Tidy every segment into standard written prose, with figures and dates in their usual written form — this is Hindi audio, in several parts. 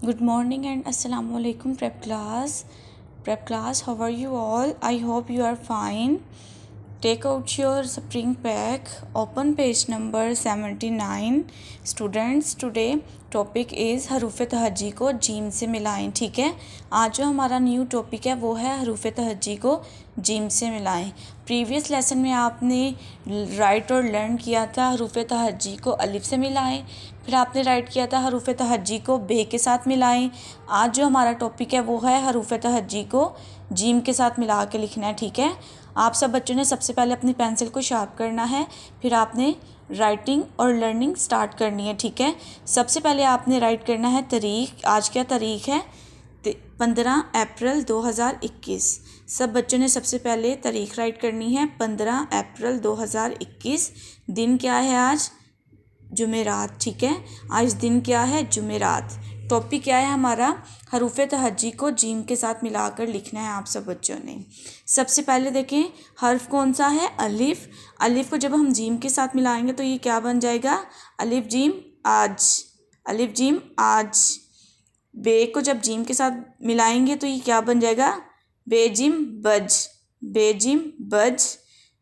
Good morning and assalamu alaikum prep class. Prep class, how are you all? I hope you are fine. Take out your spring pack. Open page number 79. Students, today topic is हरूफ तहज्जी को जीम से मिलाएं. ठीक है, आज जो हमारा न्यू टॉपिक है वो है हरूफ तहज्जी को जीम से मिलाएं. प्रीवियस लेसन में आपने राइट और लर्न किया था हरूफ तहज्जी को अलिफ से मिलाएं. फिर आपने राइट किया था हरूफ तहज्जी को बे के साथ मिलाएं. आज जो हमारा टॉपिक है वो है हरूफ तहज्जी को जीम के साथ मिला के लिखना है. ठीक है, आप सब बच्चों ने सबसे पहले अपनी पेंसिल को शार्प करना है, फिर आपने राइटिंग और लर्निंग स्टार्ट करनी है. ठीक है, सबसे पहले आपने राइट करना है तारीख. आज क्या तारीख है? 15 अप्रैल 2021. सब बच्चों ने सबसे पहले तारीख राइट करनी है 15 अप्रैल 2021. दिन क्या है आज? जुमेरात. ठीक है, आज दिन क्या है? जुमेरात. टॉपिक क्या है हमारा? हरूफ तहज्जी को जीम के साथ मिलाकर लिखना है आप सब बच्चों ने. सबसे पहले देखें हर्फ कौन सा है? अलिफ. अलिफ को जब हम जीम के साथ मिलाएंगे तो ये क्या बन जाएगा? अलिफ जीम आज. अलिफ जीम आज. बे को जब जीम के साथ मिलाएंगे तो ये क्या बन जाएगा? बेजिम बज. बेजिम बज.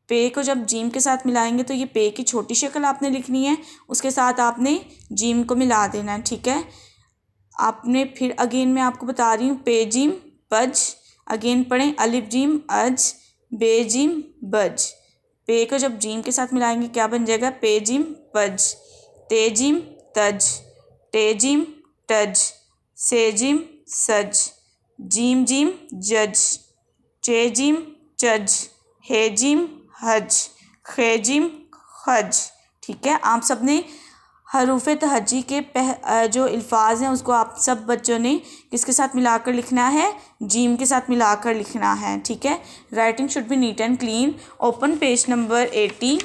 पे को जब जीम के साथ मिलाएंगे तो ये पे की छोटी शक्ल आपने लिखनी है, उसके साथ आपने जीम को मिला देना है. ठीक है, आपने फिर अगेन मैं आपको बता रही हूँ पे जिम बज. अगेन पढ़ें अलिफ जिम अज बे जिम बज. पे को जब जीम के साथ मिलाएंगे क्या बन जाएगा? पे जिम बज. ते जिम तज. टे जिम टज. से जिम सज. जीम जिम जज. चे जिम चज. हे जिम हज. खे जिम खज. ठीक है, आप सब ने हरूफ तहज्जी के जो अल्फाज हैं उसको आप सब बच्चों ने किसके साथ मिलाकर लिखना है? जीम के साथ मिलाकर लिखना है. ठीक है, writing should be neat and clean. Open page number 80.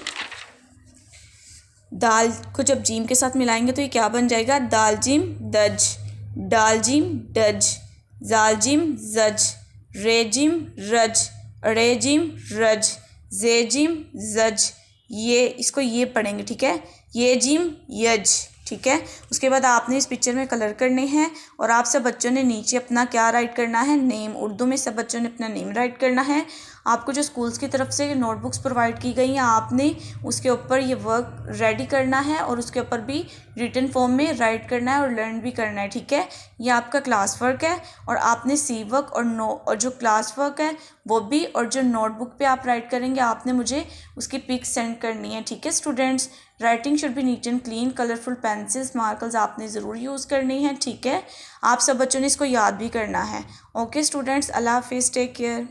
दाल को जब जीम के साथ मिलाएंगे तो ये क्या बन जाएगा? दाल जिम दज. डाल जिम डज. जाल जिम जज. रे जिम रज. रे जिम रज. जे जिम जज. ये इसको ये पढ़ेंगे. ठीक है, ये जिम यज. ठीक है, उसके बाद आपने इस पिक्चर में कलर करने हैं और आप सब बच्चों ने नीचे अपना क्या राइट करना है? नेम. उर्दू में सब बच्चों ने अपना नेम राइट करना है. आपको जो स्कूल्स की तरफ से नोटबुक्स प्रोवाइड की गई हैं आपने उसके ऊपर ये वर्क रेडी करना है और उसके ऊपर भी रिटन फॉर्म में राइट करना है और लर्न भी करना है. ठीक है, ये आपका क्लास वर्क है और आपने सी वर्क और जो क्लास वर्क है वो भी, और जो नोटबुक पे आप राइट करेंगे आपने मुझे उसकी पिक सेंड करनी है. ठीक है students, writing should be neat and clean. Colourful pencils markers आपने ज़रूर यूज़ करनी है. ठीक है, आप सब बच्चों ने इसको याद भी करना है. ओके स्टूडेंट्स, अल्लाह हाफिज़, टेक केयर.